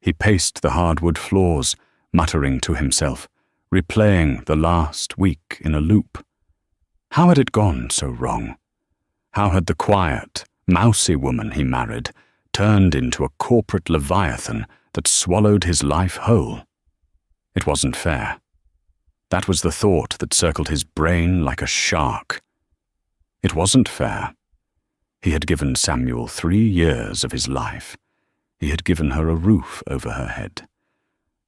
He paced the hardwood floors, muttering to himself, replaying the last week in a loop. How had it gone so wrong? How had the quiet, mousy woman he married turned into a corporate leviathan that swallowed his life whole? It wasn't fair. That was the thought that circled his brain like a shark. It wasn't fair. He had given Samuel 3 years of his life. He had given her a roof over her head.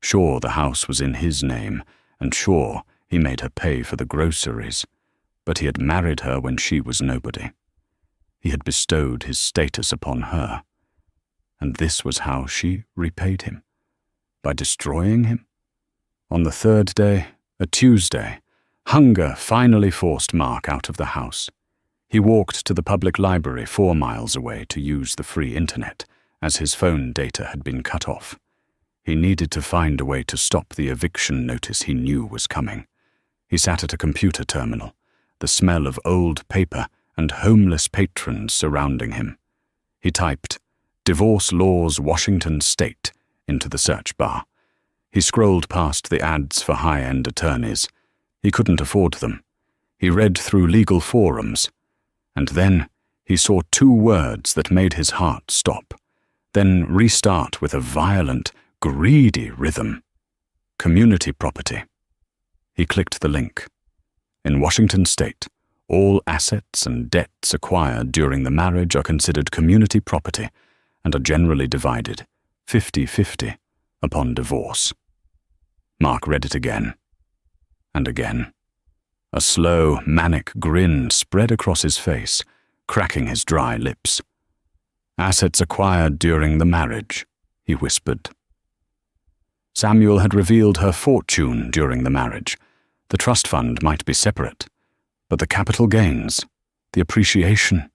Sure, the house was in his name, and sure, he made her pay for the groceries, but he had married her when she was nobody. He had bestowed his status upon her, and this was how she repaid him, by destroying him. On the 3rd day, a Tuesday, hunger finally forced Mark out of the house. He walked to the public library 4 miles away to use the free internet, as his phone data had been cut off. He needed to find a way to stop the eviction notice he knew was coming. He sat at a computer terminal, the smell of old paper and homeless patrons surrounding him. He typed, "Divorce Laws Washington State," into the search bar. He scrolled past the ads for high-end attorneys. He couldn't afford them. He read through legal forums. And then he saw 2 words that made his heart stop, then restart with a violent, greedy rhythm. Community property. He clicked the link. In Washington State, all assets and debts acquired during the marriage are considered community property and are generally divided 50-50 upon divorce. Mark read it again and again. A slow, manic grin spread across his face, cracking his dry lips. "Assets acquired during the marriage," he whispered. Samuel had revealed her fortune during the marriage. The trust fund might be separate, but the capital gains, the appreciation,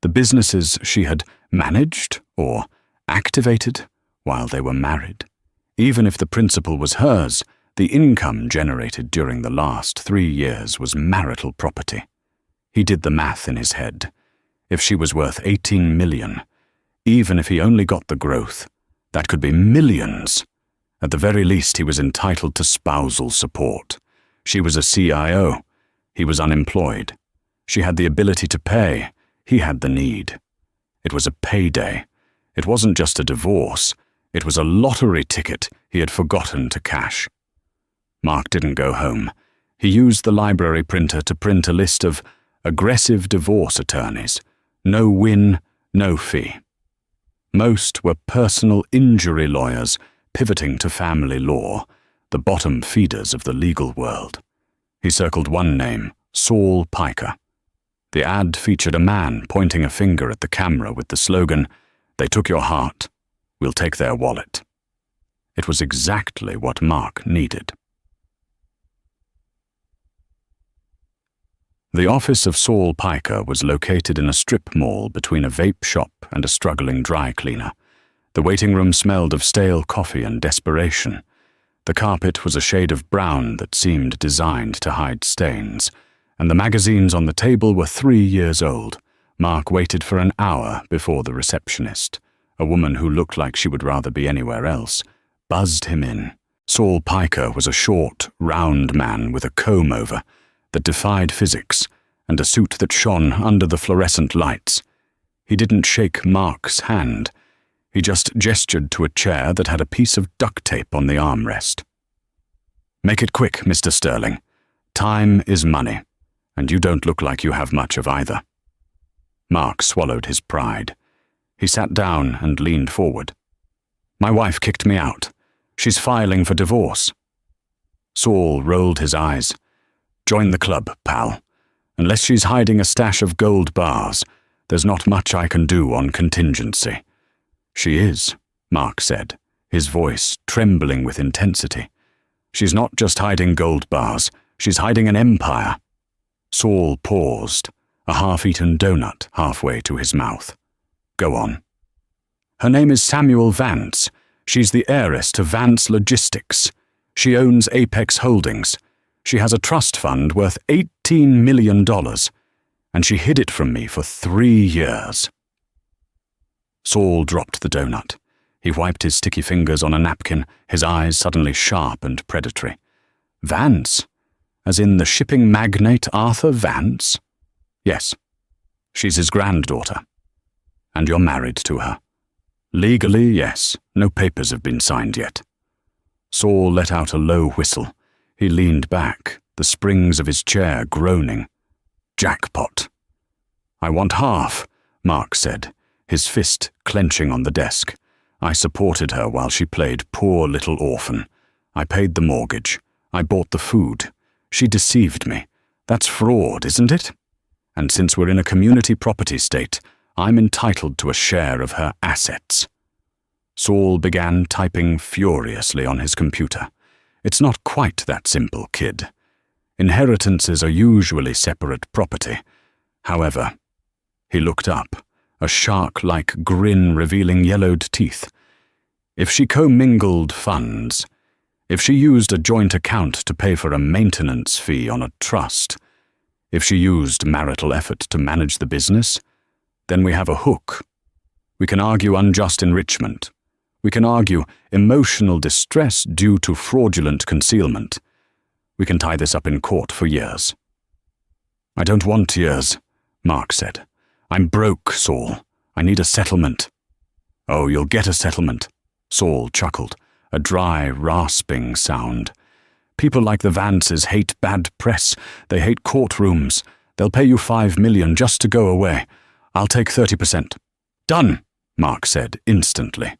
the businesses she had managed or activated while they were married, even if the principal was hers, the income generated during the last 3 years was marital property. He did the math in his head. If she was worth $18 million, even if he only got the growth, that could be millions. At the very least, he was entitled to spousal support. She was a CIO. He was unemployed. She had the ability to pay. He had the need. It was a payday. It wasn't just a divorce. It was a lottery ticket he had forgotten to cash. Mark didn't go home. He used the library printer to print a list of aggressive divorce attorneys. No win, no fee. Most were personal injury lawyers pivoting to family law, the bottom feeders of the legal world. He circled one name, Saul Piker. The ad featured a man pointing a finger at the camera with the slogan, "They took your heart, we'll take their wallet." It was exactly what Mark needed. The office of Saul Piker was located in a strip mall between a vape shop and a struggling dry cleaner. The waiting room smelled of stale coffee and desperation. The carpet was a shade of brown that seemed designed to hide stains, and the magazines on the table were 3 years old. Mark waited for an hour before the receptionist, a woman who looked like she would rather be anywhere else, buzzed him in. Saul Piker was a short, round man with a comb-over that defied physics and a suit that shone under the fluorescent lights. He didn't shake Mark's hand. He just gestured to a chair that had a piece of duct tape on the armrest. "Make it quick, Mr. Sterling. Time is money, and you don't look like you have much of either." Mark swallowed his pride. He sat down and leaned forward. "My wife kicked me out. She's filing for divorce." Saul rolled his eyes. "Join the club, pal. Unless she's hiding a stash of gold bars, there's not much I can do on contingency." "She is," Mark said, his voice trembling with intensity. "She's not just hiding gold bars, she's hiding an empire." Saul paused, a half-eaten donut halfway to his mouth. "Go on." "Her name is Samuel Vance. She's the heiress to Vance Logistics. She owns Apex Holdings. She has a trust fund worth $18 million, and she hid it from me for 3 years. Saul dropped the donut. He wiped his sticky fingers on a napkin, his eyes suddenly sharp and predatory. Vance? As in the shipping magnate Arthur Vance? Yes. She's his granddaughter. And you're married to her. Legally, yes. No papers have been signed yet. Saul let out a low whistle. He leaned back, the springs of his chair groaning. Jackpot. I want half, Mark said, his fist clenching on the desk. I supported her while she played poor little orphan. I paid the mortgage. I bought the food. She deceived me. That's fraud, isn't it? And since we're in a community property state, I'm entitled to a share of her assets. Saul began typing furiously on his computer. It's not quite that simple, kid. Inheritances are usually separate property. However, he looked up, a shark-like grin revealing yellowed teeth. If she commingled funds, if she used a joint account to pay for a maintenance fee on a trust, if she used marital effort to manage the business, then we have a hook. We can argue unjust enrichment. We can argue emotional distress due to fraudulent concealment. We can tie this up in court for years. I don't want years, Mark said. I'm broke, Saul. I need a settlement. Oh, you'll get a settlement, Saul chuckled, a dry, rasping sound. People like the Vances hate bad press. They hate courtrooms. They'll pay you $5 million just to go away. I'll take 30%. Done, Mark said instantly.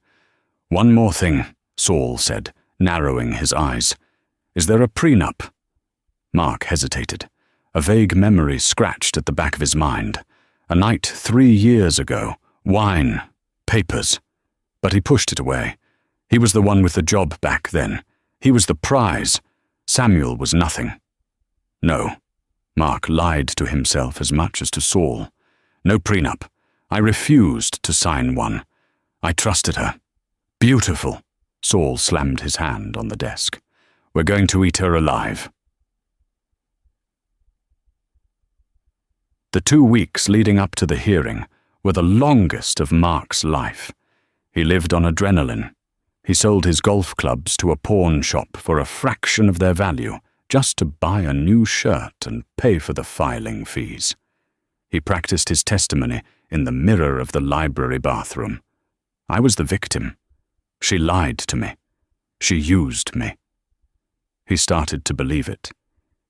One more thing, Saul said, narrowing his eyes. Is there a prenup? Mark hesitated. A vague memory scratched at the back of his mind. A night 3 years ago. Wine. Papers. But he pushed it away. He was the one with the job back then. He was the prize. Samuel was nothing. No. Mark lied to himself as much as to Saul. No prenup. I refused to sign one. I trusted her. Beautiful. Saul slammed his hand on the desk. We're going to eat her alive. The 2 weeks leading up to the hearing were the longest of Mark's life. He lived on adrenaline. He sold his golf clubs to a pawn shop for a fraction of their value, just to buy a new shirt and pay for the filing fees. He practiced his testimony in the mirror of the library bathroom. I was the victim. She lied to me. She used me. He started to believe it.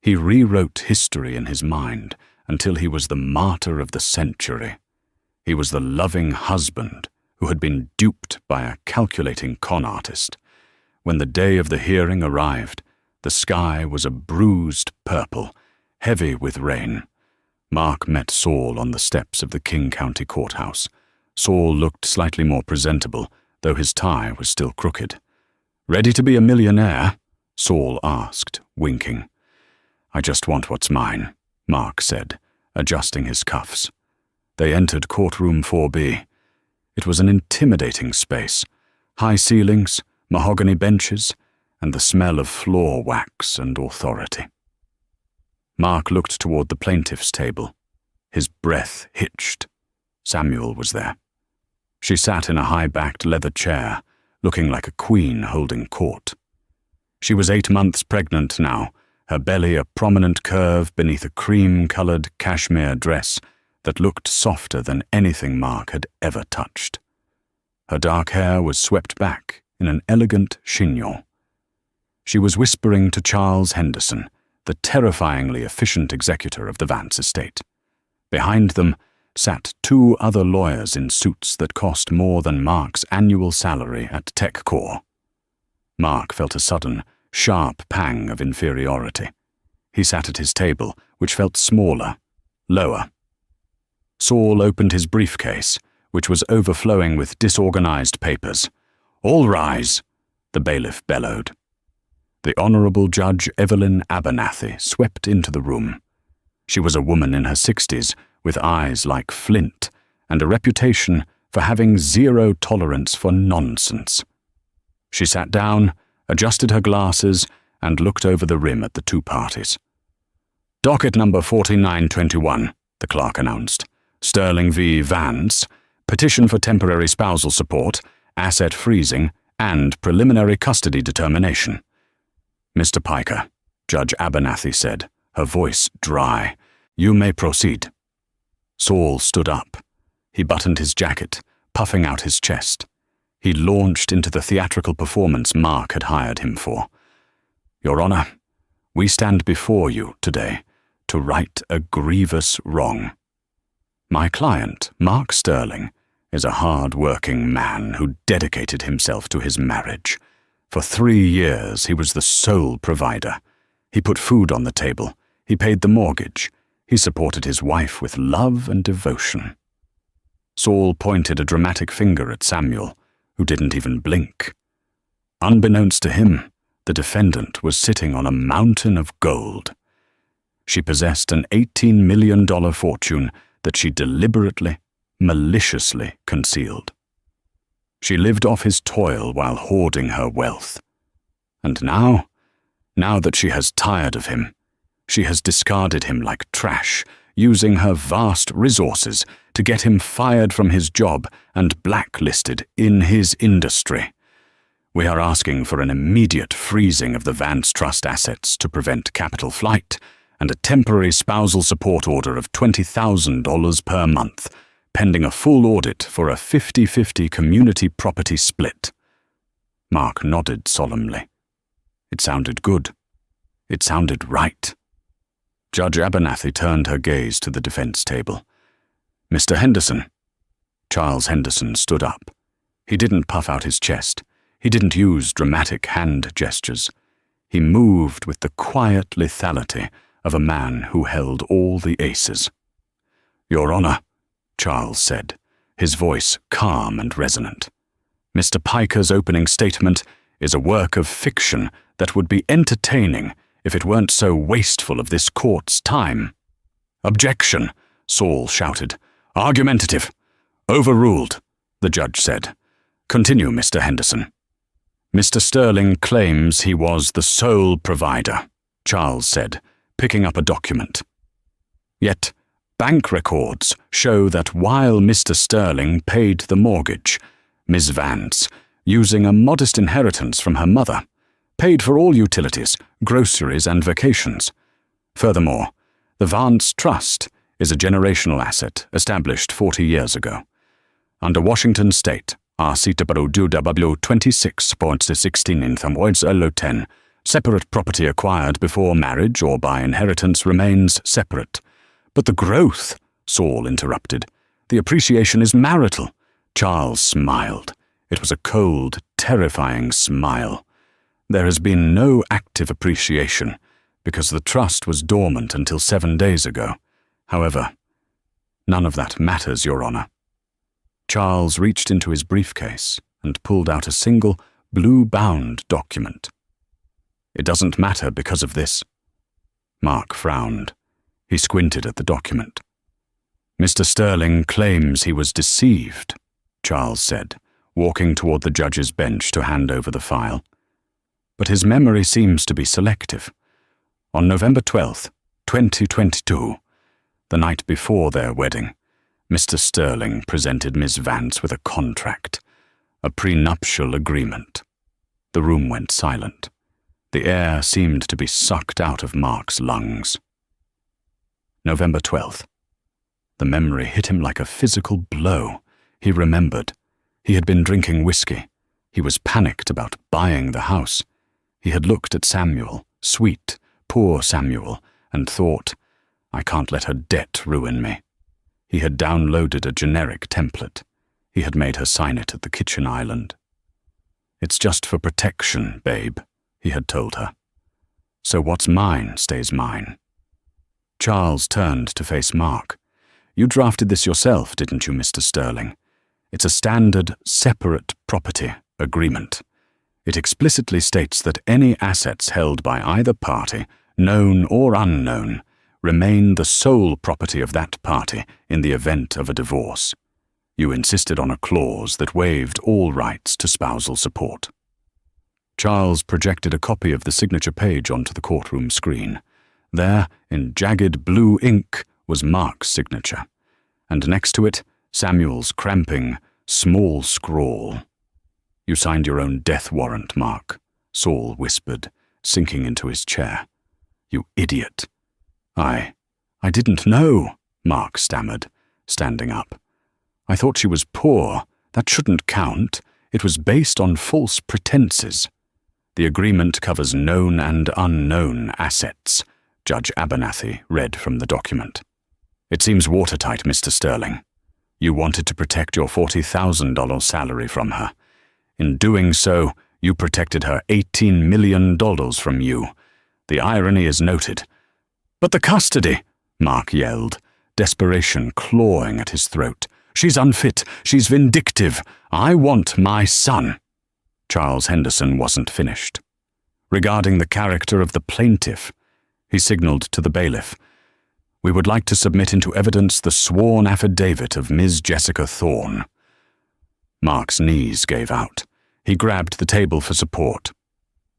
He rewrote history in his mind until he was the martyr of the century. He was the loving husband who had been duped by a calculating con artist. When the day of the hearing arrived, the sky was a bruised purple, heavy with rain. Mark met Saul on the steps of the King County Courthouse. Saul looked slightly more presentable, though his tie was still crooked. "Ready to be a millionaire?" Saul asked, winking. "I just want what's mine," Mark said, adjusting his cuffs. They entered courtroom 4B. It was an intimidating space. High ceilings, mahogany benches, and the smell of floor wax and authority. Mark looked toward the plaintiff's table. His breath hitched. Samuel was there. She sat in a high-backed leather chair, looking like a queen holding court. She was 8 months pregnant now, her belly a prominent curve beneath a cream-colored cashmere dress that looked softer than anything Mark had ever touched. Her dark hair was swept back in an elegant chignon. She was whispering to Charles Henderson, the terrifyingly efficient executor of the Vance estate. Behind them sat 2 other lawyers in suits that cost more than Mark's annual salary at TechCore. Mark felt a sudden, sharp pang of inferiority. He sat at his table, which felt smaller, lower. Saul opened his briefcase, which was overflowing with disorganized papers. "All rise," the bailiff bellowed. The Honorable Judge Evelyn Abernathy swept into the room. She was a woman in her 60s, with eyes like flint, and a reputation for having zero tolerance for nonsense. She sat down, adjusted her glasses, and looked over the rim at the 2 parties. "Docket number 4921, the clerk announced. Sterling v. Vance, petition for temporary spousal support, asset freezing, and preliminary custody determination. "Mr. Piker," Judge Abernathy said, her voice dry, "you may proceed." Saul stood up. He buttoned his jacket, puffing out his chest. He launched into the theatrical performance Mark had hired him for. "Your Honor, we stand before you today to right a grievous wrong. My client, Mark Sterling, is a hard-working man who dedicated himself to his marriage. For 3 years he was the sole provider. He put food on the table. He paid the mortgage. He supported his wife with love and devotion." Saul pointed a dramatic finger at Samuel, who didn't even blink. Unbeknownst to him, the defendant was sitting on a mountain of gold. She possessed an $18 million fortune that she deliberately, maliciously concealed. She lived off his toil while hoarding her wealth. And now that she has tired of him, she has discarded him like trash, using her vast resources to get him fired from his job and blacklisted in his industry. We are asking for an immediate freezing of the Vance Trust assets to prevent capital flight and a temporary spousal support order of $20,000 per month, pending a full audit for a 50-50 community property split. Mark nodded solemnly. It sounded good. It sounded right. Judge Abernathy turned her gaze to the defense table. "Mr. Henderson." Charles Henderson stood up. He didn't puff out his chest. He didn't use dramatic hand gestures. He moved with the quiet lethality of a man who held all the aces. "Your Honor," Charles said, his voice calm and resonant, "Mr. Piker's opening statement is a work of fiction that would be entertaining if it weren't so wasteful of this court's time." "Objection," Saul shouted. "Argumentative." "Overruled," the judge said. "Continue, Mr. Henderson." "Mr. Sterling claims he was the sole provider," Charles said, picking up a document. "Yet, bank records show that while Mr. Sterling paid the mortgage, Ms. Vance, using a modest inheritance from her mother, paid for all utilities, groceries, and vacations. Furthermore, the Vance Trust is a generational asset established 40 years ago. Under Washington State, RCW 26.16 in Thamwoids LO10, separate property acquired before marriage or by inheritance remains separate. "But the growth," Saul interrupted. "The appreciation is marital." Charles smiled. It was a cold, terrifying smile. "There has been no active appreciation, because the trust was dormant until 7 days ago. However, none of that matters, Your Honor." Charles reached into his briefcase and pulled out a single, blue-bound document. "It doesn't matter because of this." Mark frowned. He squinted at the document. "Mr. Sterling claims he was deceived," Charles said, walking toward the judge's bench to hand over the file. "But his memory seems to be selective. On November 12th, 2022, the night before their wedding, Mr. Sterling presented Miss Vance with a contract, a prenuptial agreement." The room went silent. The air seemed to be sucked out of Mark's lungs. November 12th. The memory hit him like a physical blow. He remembered. He had been drinking whiskey. He was panicked about buying the house. He had looked at Samuel, sweet, poor Samuel, and thought, "I can't let her debt ruin me." He had downloaded a generic template. He had made her sign it at the kitchen island. "It's just for protection, babe," he had told her. "So what's mine stays mine." Charles turned to face Mark. "You drafted this yourself, didn't you, Mr. Sterling? It's a standard separate property agreement. It explicitly states that any assets held by either party, known or unknown, remain the sole property of that party in the event of a divorce. You insisted on a clause that waived all rights to spousal support." Charles projected a copy of the signature page onto the courtroom screen. There, in jagged blue ink, was Mark's signature, and next to it, Samuel's cramping, small scrawl. You signed your own death warrant, Mark, Saul whispered, sinking into his chair. You idiot. I didn't know, Mark stammered, standing up. I thought she was poor. That shouldn't count. It was based on false pretenses. The agreement covers known and unknown assets, Judge Abernathy read from the document. It seems watertight, Mr. Sterling. You wanted to protect your $40,000 salary from her. In doing so, you protected her $18 million from you. The irony is noted. But the custody, Mark yelled, desperation clawing at his throat. She's unfit. She's vindictive. I want my son. Charles Henderson wasn't finished. Regarding the character of the plaintiff, he signaled to the bailiff. We would like to submit into evidence the sworn affidavit of Ms. Jessica Thorne. Mark's knees gave out. He grabbed the table for support.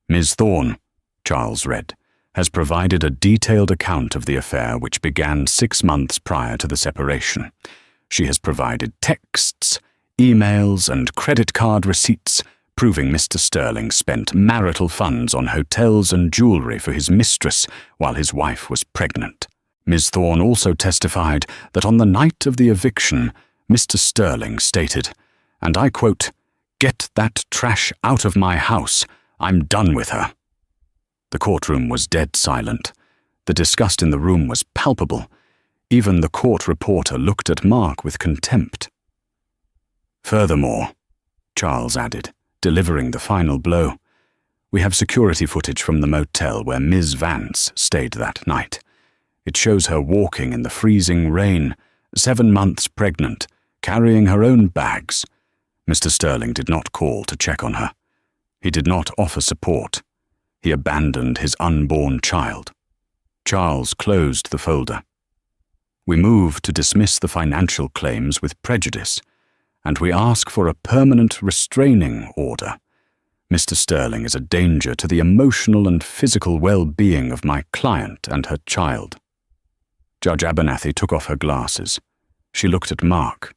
Ms. Thorne, Charles read, has provided a detailed account of the affair which began 6 months prior to the separation. She has provided texts, emails, and credit card receipts proving Mr. Sterling spent marital funds on hotels and jewelry for his mistress while his wife was pregnant. Ms. Thorne also testified that on the night of the eviction, Mr. Sterling stated, and I quote, "Get that trash out of my house. I'm done with her." The courtroom was dead silent. The disgust in the room was palpable. Even the court reporter looked at Mark with contempt. Furthermore, Charles added, delivering the final blow, we have security footage from the motel where Ms. Vance stayed that night. It shows her walking in the freezing rain, 7 months pregnant, carrying her own bags. Mr. Sterling did not call to check on her. He did not offer support. He abandoned his unborn child. Charles closed the folder. We move to dismiss the financial claims with prejudice, and we ask for a permanent restraining order. Mr. Sterling is a danger to the emotional and physical well-being of my client and her child. Judge Abernathy took off her glasses. She looked at Mark.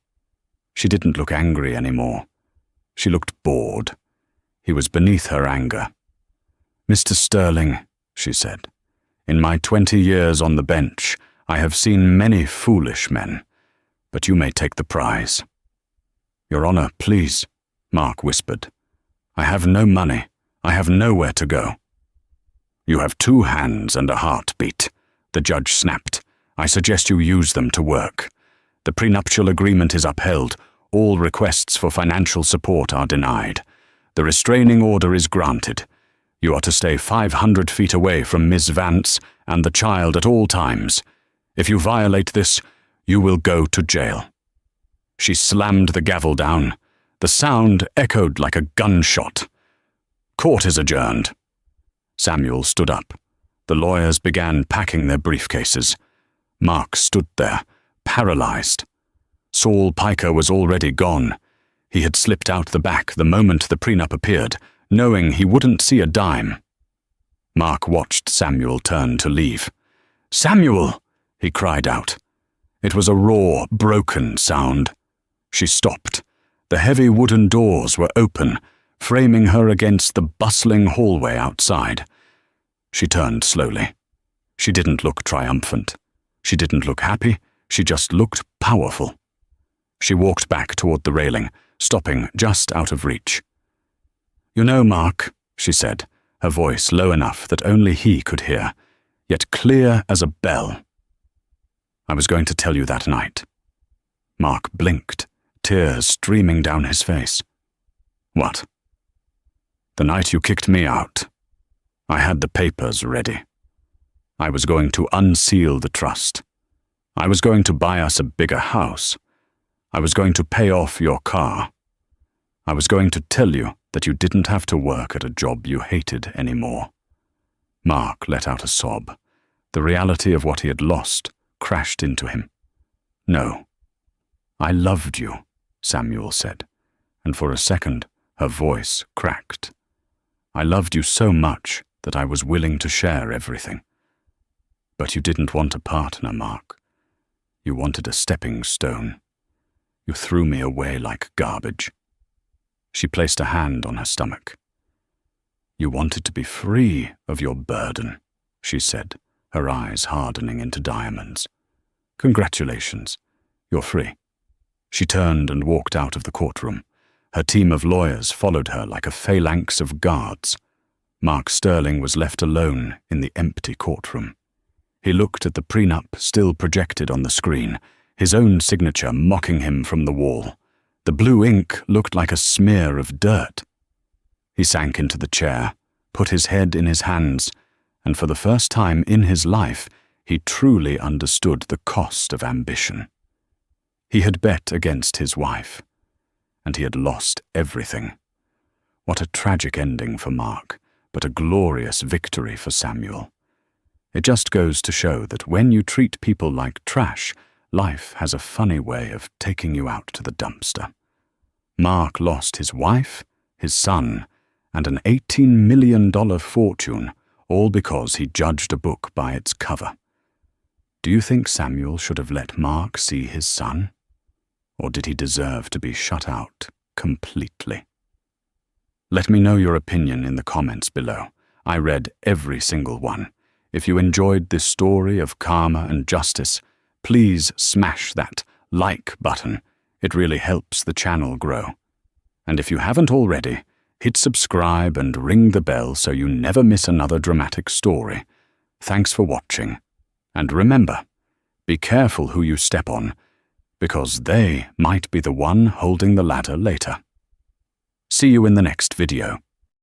She didn't look angry anymore. She looked bored. He was beneath her anger. Mr. Sterling, she said, in my 20 years on the bench, I have seen many foolish men, but you may take the prize. Your Honor, please, Mark whispered. I have no money. I have nowhere to go. You have 2 hands and a heartbeat, the judge snapped. I suggest you use them to work. The prenuptial agreement is upheld. All requests for financial support are denied. The restraining order is granted. You are to stay 500 feet away from Miss Vance and the child at all times. If you violate this, you will go to jail. She slammed the gavel down. The sound echoed like a gunshot. Court is adjourned. Samuel stood up. The lawyers began packing their briefcases. Mark stood there, paralyzed. Saul Piker was already gone. He had slipped out the back the moment the prenup appeared, knowing he wouldn't see a dime. Mark watched Samuel turn to leave. "Samuel!" he cried out. It was a raw, broken sound. She stopped. The heavy wooden doors were open, framing her against the bustling hallway outside. She turned slowly. She didn't look triumphant. She didn't look happy. She just looked powerful. She walked back toward the railing, stopping just out of reach. "You know, Mark," she said, her voice low enough that only he could hear, yet clear as a bell. "I was going to tell you that night." Mark blinked, tears streaming down his face. "What?" "The night you kicked me out. I had the papers ready. I was going to unseal the trust. I was going to buy us a bigger house. I was going to pay off your car. I was going to tell you that you didn't have to work at a job you hated anymore." Mark let out a sob. The reality of what he had lost crashed into him. "No. I loved you," Samuel said, and for a second her voice cracked. "I loved you so much that I was willing to share everything. But you didn't want a partner, Mark. You wanted a stepping stone. You threw me away like garbage." She placed a hand on her stomach. "You wanted to be free of your burden," she said, her eyes hardening into diamonds. "Congratulations, you're free." She turned and walked out of the courtroom. Her team of lawyers followed her like a phalanx of guards. Mark Sterling was left alone in the empty courtroom. He looked at the prenup still projected on the screen, his own signature mocking him from the wall. The blue ink looked like a smear of dirt. He sank into the chair, put his head in his hands, and for the first time in his life, he truly understood the cost of ambition. He had bet against his wife, and he had lost everything. What a tragic ending for Mark, but a glorious victory for Samuel. It just goes to show that when you treat people like trash, life has a funny way of taking you out to the dumpster. Mark lost his wife, his son, and an $18 million fortune, all because he judged a book by its cover. Do you think Samuel should have let Mark see his son? Or did he deserve to be shut out completely? Let me know your opinion in the comments below. I read every single one. If you enjoyed this story of karma and justice, please smash that like button. It really helps the channel grow. And if you haven't already, hit subscribe and ring the bell so you never miss another dramatic story. Thanks for watching. And remember, be careful who you step on, because they might be the one holding the ladder later. See you in the next video.